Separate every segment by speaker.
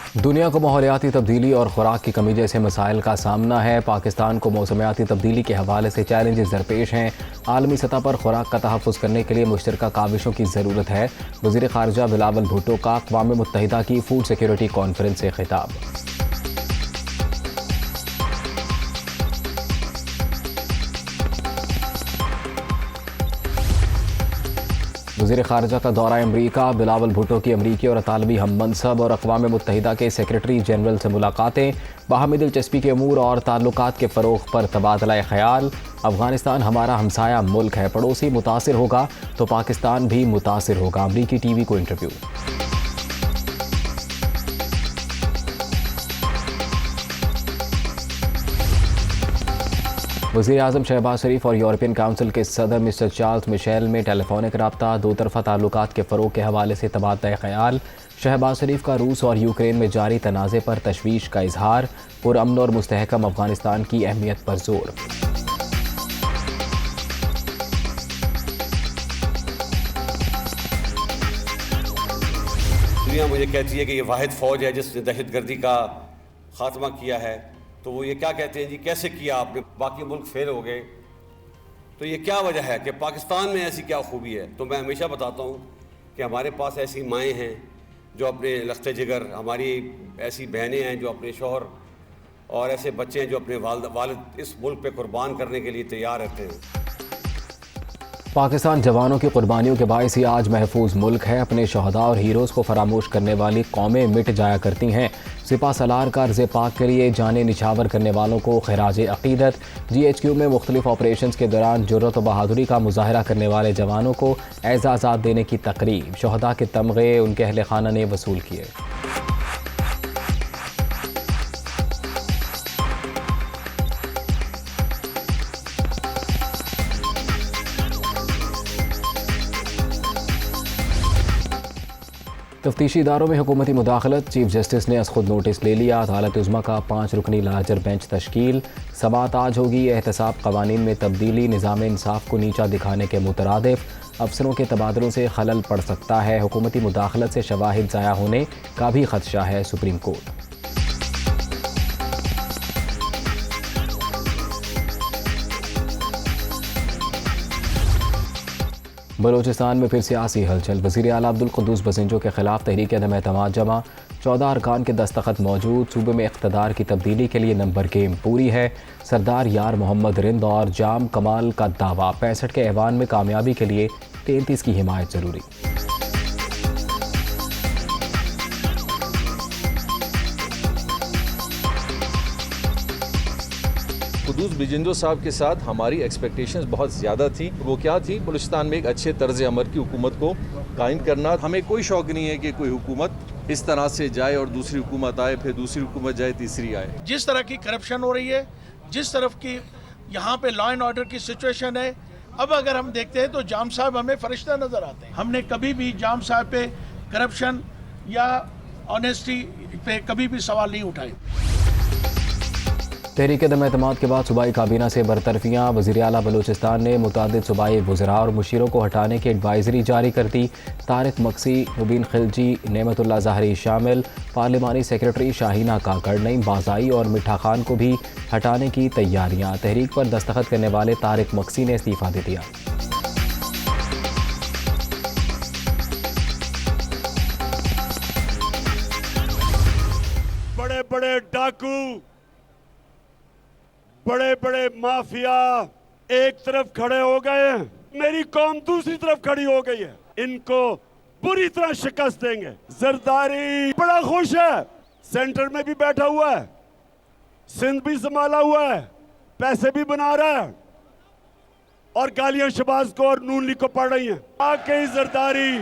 Speaker 1: दुनिया को माहौलियाती तब्दीली और खुराक की कमी जैसे मसाइल का सामना है। पाकिस्तान को मौसमियाती तब्दीली के हवाले से चैलेंजेस दरपेश हैं। आलमी सतह पर खुराक का तहफ़्फ़ुज़ करने के लिए मुश्तरका काविशों की ज़रूरत है। वज़ीर ख़ारजा बिलावल भुट्टो का अक़वाम मुत्तहिदा की फूड सिक्योरिटी कॉन्फ्रेंस से खिताब। वज़ीर ख़ारजा का दौरा अमरीका, बिलावल भुट्टो की अमरीकी और अतालवी हम मनसब और अक़वाम मुत्तहिदा के सेक्रेटरी जनरल से मुलाकातें। बाहमी दिलचस्पी के अमूर और ताल्लुकात के फ़रोग़ पर तबादला ख़याल। अफ़गानिस्तान हमारा हमसाया मुल्क है, पड़ोसी मुतासिर होगा तो पाकिस्तान भी मुतासिर होगा। अमरीकी TV को इंटरव्यू। वज़ीर आज़म शहबाज शरीफ और यूरोपियन काउंसिल के सदर मिस्टर चार्ल्स मिशेल में टेलीफोनिक रब्ता। दो तरफ़ा ताल्लुकात के फ़रोग़ के हवाले से तबादला ख़याल। शहबाज शरीफ का रूस और यूक्रेन में जारी तनाज़े पर तशवीश का इजहार। पुरअमन और मुस्तहकम अफ़गानिस्तान की अहमियत पर जोर।
Speaker 2: दुनिया मुझे कहती है कि ये वाहिद फ़ौज है जिसने दहशतगर्दी का ख़ात्मा किया है, तो वो ये क्या कहते हैं जी, कैसे किया आपने, बाकी मुल्क फेल हो गए, तो ये क्या वजह है कि पाकिस्तान में ऐसी क्या खूबी है। तो मैं हमेशा बताता हूँ कि हमारे पास ऐसी माएँ हैं जो अपने लख्ते जिगर, हमारी ऐसी बहनें हैं जो अपने शौहर, और ऐसे बच्चे हैं जो अपने वालिद इस मुल्क पे कुर्बान करने के लिए तैयार रहते हैं।
Speaker 1: पाकिस्तान जवानों की कुर्बानियों के बायस ही आज महफूज मुल्क है। अपने शहदा और हीरोज़ को फरामोश करने वाली कौमें मिट जाया करती हैं। सिपा सलार का अर्ज़ पाक के लिए जाने निछावर करने वालों को खिराज अक़ीदत। GHQ में मुख्तलिफ ऑपरेशन के दौरान जुर्रत व बहादुरी का मुजाहरा करने वाले जवानों को एज़ाज़ात देने की तकरीब। शहदा के तमग़े उनके अहल खाना ने वसूल किए। तफ्तीशी इदारों में हुकूमती मुदाखलत। चीफ जस्टिस ने अस खुद नोटिस ले लिया। अदालत उज़्मा का 5 रुकनी लार्जर बेंच तश्कील। समाअत आज होगी। एहतसाब कवानीन में तब्दीली निज़ाम इंसाफ को नीचा दिखाने के मुतरादिफ। अफसरों के तबादलों से खलल पड़ सकता है। हुकूमती मुदाखलत से शवाहिद ज़ाया होने का भी खदशा है। Supreme court. बलोचिस्तान में फिर सियासी हलचल। वज़ीर आला अब्दुल क़ुद्दूस बसिंजो के खिलाफ तहरीक अदम एतमाद जमा। 14 अरकान के दस्तखत मौजूद। सूबे में इक़्तिदार की तब्दीली के लिए नंबर गेम पूरी है। सरदार यार मोहम्मद रिंद और जाम कमाल का दावा। 65 के ऐवान में कामयाबी के लिए 33 की हिमायत ज़रूरी।
Speaker 3: क़ुद्दूस बसिंजो साहब के साथ हमारी एक्सपेक्टेशंस बहुत ज़्यादा थी। वो क्या थी, बलूचिस्तान में एक अच्छे तर्ज अमल की हुकूमत को कायम करना। हमें कोई शौक़ नहीं है कि कोई हुकूमत इस तरह से जाए और दूसरी हुकूमत आए, फिर दूसरी हुकूमत जाए, तीसरी आए।
Speaker 4: जिस तरह की करप्शन हो रही है, जिस तरफ की यहाँ पे लॉ एंड ऑर्डर की सिचुएशन है, अब अगर हम देखते हैं तो जाम साहब हमें फरिश्ता नज़र आते हैं। हमने कभी भी जाम साहब पे करप्शन या ऑनेस्टी पे कभी भी सवाल नहीं उठाए।
Speaker 1: तहरीक अदम एतमाद के बाद सूबाई काबीना से बरतरफियाँ। वज़ीर आला बलूचिस्तान ने मुतादिद सूबाई वज़रा और मुशीरों को हटाने की एडवाइजरी जारी कर दी। तारिक मक्सी, मुबीन खिलजी, नेमतुल्लाह ज़ाहरी शामिल। पार्लिमानी सेक्रेटरी शाहीना काकड़, नईम बाज़ाई और मिठा खान को भी हटाने की तैयारियाँ। तहरीक पर दस्तखत करने वाले तारिक मक्सी ने इस्तीफ़ा दे दिया।
Speaker 5: बड़े बड़े डाकू, बड़े बड़े माफिया एक तरफ खड़े हो गए हैं, मेरी कौम दूसरी तरफ खड़ी हो गई है। इनको पूरी तरह शिकस्त देंगे। जरदारी बड़ा खुश है, सेंटर में भी बैठा हुआ है, सिंध भी संभाला हुआ है, पैसे भी बना रहा है, और गालियां शहबाज को और नून लीग को पड़ रही हैं। आके जरदारी,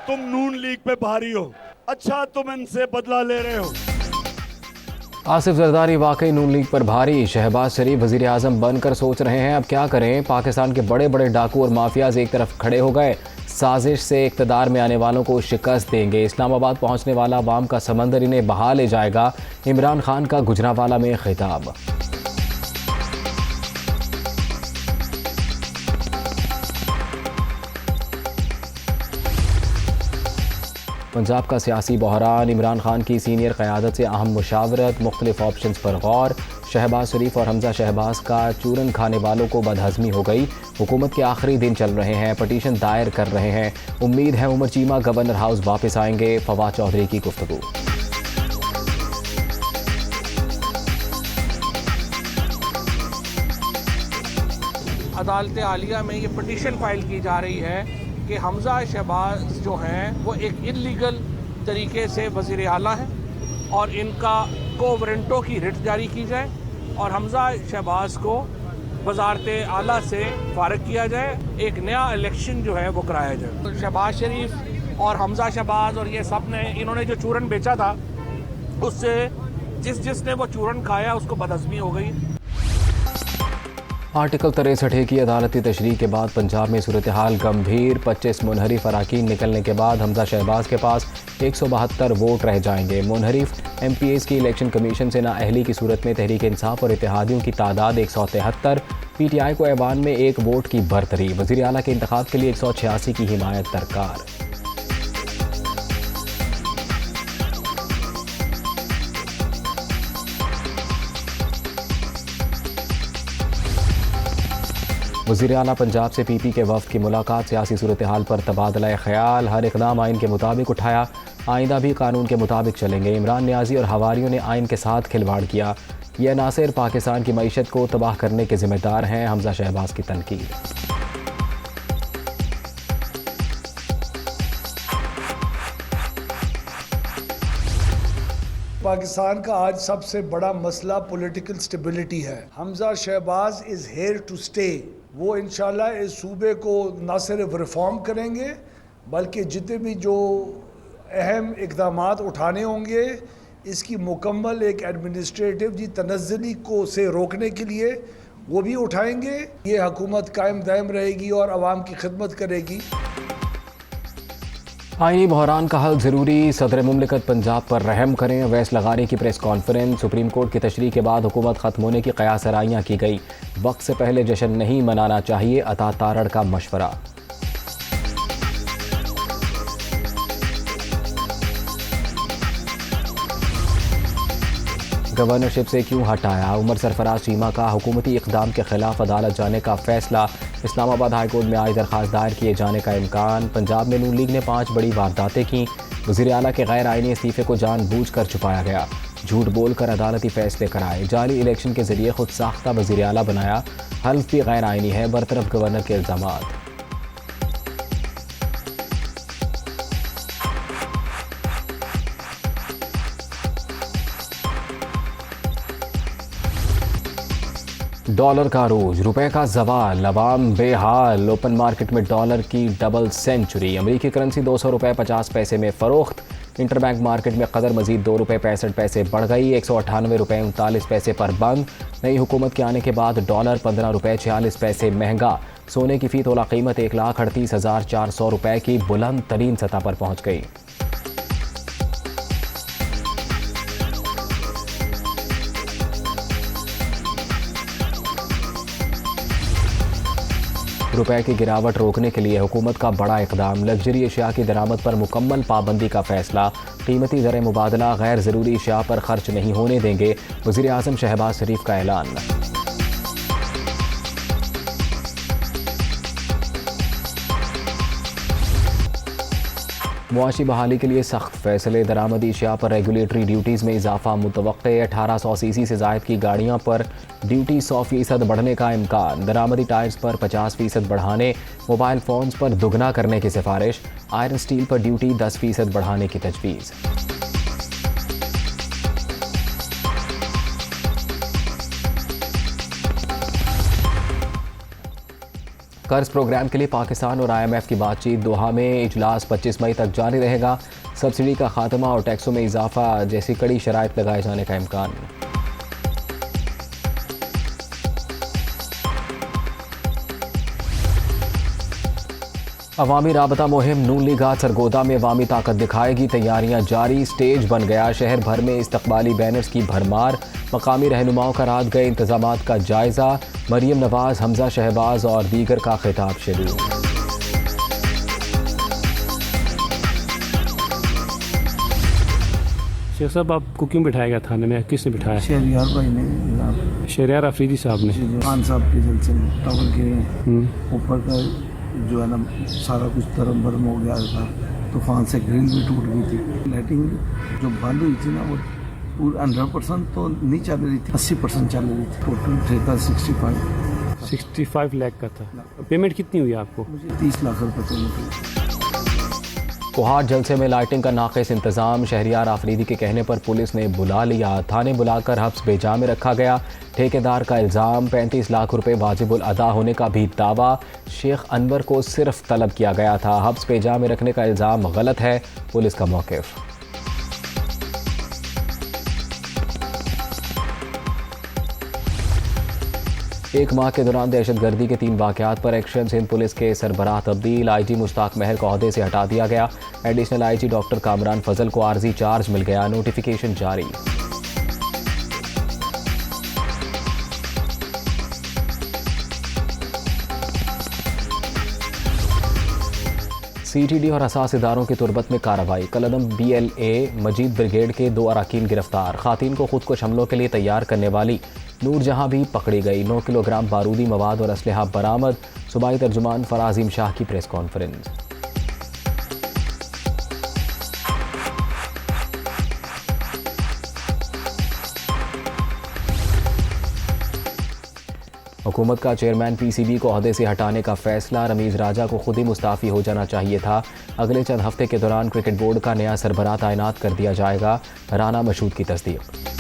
Speaker 5: तुम नून लीग पे भारी हो, अच्छा तुम इनसे बदला ले रहे हो।
Speaker 1: आसिफ जरदारी वाकई नून लीग पर भारी। शहबाज शरीफ वज़ीर आज़म बनकर सोच रहे हैं अब क्या करें। पाकिस्तान के बड़े बड़े डाकू और माफियाज एक तरफ खड़े हो गए। साजिश से इक़्तिदार में आने वालों को शिकस्त देंगे। इस्लामाबाद पहुंचने वाला अवाम का समंदर इन्हें बहा ले जाएगा। इमरान खान का गुजरांवाला में खिताब। पंजाब का सियासी बहरान, इमरान खान की सीनियर क़यादत से अहम मुशावरत, मुख्तलिफ ऑप्शंस पर गौर। शहबाज शरीफ और हमजा शहबाज का चूरन खाने वालों को बदहज़मी हो गई। हुकूमत के आखिरी दिन चल रहे हैं, पटिशन दायर कर रहे हैं। उम्मीद है उमर चीमा गवर्नर हाउस वापस आएंगे। फवाद चौधरी की गुफ्तगू।
Speaker 6: अदालत आलिया में ये पटिशन फाइल की जा रही है कि हमजा शहबाज जो हैं वो एक इल्लीगल तरीके से वज़ीर आला हैं और इनका कोवरेंटो की रिट जारी की जाए और हमजा शहबाज को वजारत आला से फारग किया जाए, एक नया इलेक्शन जो है वो कराया जाए। तो शहबाज शरीफ और हमजा शहबाज और ये सब ने इन्होंने जो चूरन बेचा था उससे जिसने वो चूरन खाया उसको बदहज़मी हो गई।
Speaker 1: आर्टिकल 63 की अदालती तशरीह के बाद पंजाब में सूरत हाल गंभीर। 25 मुनहरिफ अराकीन निकलने के बाद हमजा शहबाज के पास 172 वोट रह जाएंगे। मुनहरिफ MPAs की इलेक्शन कमीशन से नाअहली की सूरत में तहरीक इंसाफ और इत्तेहादियों की तादाद 173। PTI को ऐवान में 1 वोट की बरतरी। वज़ीर आला के इंतखाब के लिए 186 की हिमायत दरकार। वज़ीर आला पंजाब से PP के वफ़द की मुलाकात, सियासी सूरत हाल पर तबादला ख्याल। हर इक़दाम आइन के मुताबिक उठाया, आइंदा भी कानून के मुताबिक चलेंगे। इमरान नियाज़ी और हवारियों ने आइन के साथ खिलवाड़ किया, यह नासिर पाकिस्तान की मईशत को तबाह करने के ज़िम्मेदार हैं। हमजा शहबाज की तनकीद।
Speaker 7: पाकिस्तान का आज सबसे बड़ा मसला पॉलिटिकल स्टेबिलिटी है। Hamza Shahbaz is here to stay. वो इंशाल्लाह इस सूबे को न सिर्फ रिफॉर्म करेंगे बल्कि जितने भी जो अहम इक़दामात उठाने होंगे इसकी मुकम्मल एक एडमिनिस्ट्रेटिव जी तनज़्ज़ुली को से रोकने के लिए वो भी उठाएंगे। ये हुकूमत कायम दायम रहेगी और आवाम की खिदमत करेगी।
Speaker 1: आईनी बहरान का हल ज़रूरी, सदर मुमलिकत पंजाब पर रहम करें। अवैस लगारी की प्रेस कॉन्फ्रेंस। सुप्रीम कोर्ट की तशरीह के बाद हुकूमत ख़त्म होने की क़यास आराइयाँ की गई। वक्त से पहले जश्न नहीं मनाना चाहिए, अता तारड़ का मशवरा। गवर्नरशिप से क्यों हटाया, उमर सरफराज चीमा का हुकूमती इक़दाम के खिलाफ अदालत जाने का फैसला। इस्लामाबाद हाई कोर्ट में आज दरख्वास्त दायर किए जाने का इम्कान। पंजाब में नून लीग ने 5 बड़ी वारदातें की। वज़ीर आला के गैर आइनी इस्तीफ़े को जानबूझकर छुपाया गया। झूठ बोलकर अदालती फैसले कराए। जाली इलेक्शन के जरिए खुद साख्ता वज़ीर आला बनाया। हल्फ भी गैर आइनी है, बरतरफ गवर्नर के इल्ज़ामात। डॉलर का रोज, रुपए का जवाल, अवाम बेहाल। ओपन मार्केट में डॉलर की डबल सेंचुरी। अमरीकी करेंसी 200 रुपये 50 पैसे में फ़रोख्त। इंटरबैंक मार्केट में कदर मजीद 2 रुपये 65 पैसे बढ़ गई। 198 रुपये 39 पैसे पर बंद। नई हुकूमत के आने के बाद डॉलर 15 रुपये 46 पैसे महंगा। सोने की फ़ी तोला कीमत 1,38,400 रुपये की बुलंद तरीन सतह पर पहुँच गई। रुपए की गिरावट रोकने के लिए हुकूमत का बड़ा इकदाम। लग्जरी अशिया की दरामद पर मुकम्मल पाबंदी का फैसला। कीमती ज़र मुबादला गैर ज़रूरी अशिया पर खर्च नहीं होने देंगे। वज़ीर आज़म शहबाज शरीफ का ऐलान। मुआशी बहाली के लिए सख्त फैसले। दरामदी अशिया पर रेगुलेटरी ड्यूटीज़ में इजाफा मुतवक्के। 1800 सीसी से ज़ायद की गाड़ियों पर ड्यूटी 100% बढ़ने का इम्कान। दरामदी टायर्स पर 50% बढ़ाने। मोबाइल फ़ोन्स पर दुगना करने की सिफारिश। आयरन स्टील पर ड्यूटी 10% बढ़ाने की तजवीज़। कर्ज प्रोग्राम के लिए पाकिस्तान और IMF की बातचीत। दोहा में इजलास 25 मई तक जारी रहेगा। सब्सिडी का खात्मा और टैक्सों में इजाफा जैसी कड़ी शराइत लगाए जाने का इम्कान। अवामी राबता मुहिम नून लीग आज सरगोदा में अवामी ताकत दिखाएगी। तैयारियां जारी, स्टेज बन गया। शहर भर में इस्तकबाली बैनर्स की भरमार। मकामी रहनुमाओं का रात गए इंतजामात का जायजा। मरियम नवाज, हमजा शहबाज और दीगर का खिताब शुरू।
Speaker 8: शेख साहब आपको क्यों बिठाया गया थाने में, किसने बिठाया?
Speaker 9: शहरियार भाई ने जनाब,
Speaker 8: शहरियार अफरीदी साहब ने
Speaker 9: खान साहब के जलसे में टावर गिरे, ऊपर का जो है ना सारा कुछ तरम भरम हो गया था, तूफान से ग्रिल भी टूट गई थी। लाइटिंग जो बंद हुई थी ना वो पूरा 100% तो नहीं चल रही थी, 80% चल रही थी। टोटल ठेका 65
Speaker 8: लाख का था। पेमेंट कितनी हुई आपको?
Speaker 9: मुझे 30 लाख रुपये पेमेंट।
Speaker 1: कोहाट जलसे में लाइटिंग का नाक़िस इंतजाम, शहरियार आफरीदी के कहने पर पुलिस ने बुला लिया, थाने बुलाकर हब्स बेजा में रखा गया। ठेकेदार का इल्ज़ाम, 35 लाख रुपए वाजिबुल अदा होने का भी दावा। शेख अनवर को सिर्फ तलब किया गया था, हब्स बेजा में रखने का इल्ज़ाम गलत है, पुलिस का मौक़िफ़। एक माह के दौरान दहशतगर्दी के 3 वाक़यात पर एक्शन। सिंध पुलिस के सरबराह तब्दील, IG मुश्ताक महर को ओहदे से हटा दिया गया। एडिशनल IG डॉक्टर कामरान फजल को आर्जी चार्ज मिल गया, नोटिफिकेशन जारी। CTD और हसास इदारों की तुरबत में कार्रवाई। कलदम BLA मजीद ब्रिगेड के 2 अराकीन गिरफ्तार। खातून को खुद को हमलों के लिए तैयार करने वाली नूर जहां भी पकड़ी गई। 9 किलोग्राम बारूदी मवाद और असलहा बरामद। सूबाई तर्जुमान फराजीम शाह की प्रेस कॉन्फ्रेंस। हुकूमत का चेयरमैन PCB को ओहदे से हटाने का फैसला। रमीज़ राजा को खुद ही मुस्ताफ़ी हो जाना चाहिए था। अगले चंद हफ्ते के दौरान क्रिकेट बोर्ड का नया सरबराह तैनात कर दिया जाएगा। राना मशहूद की तस्दीक।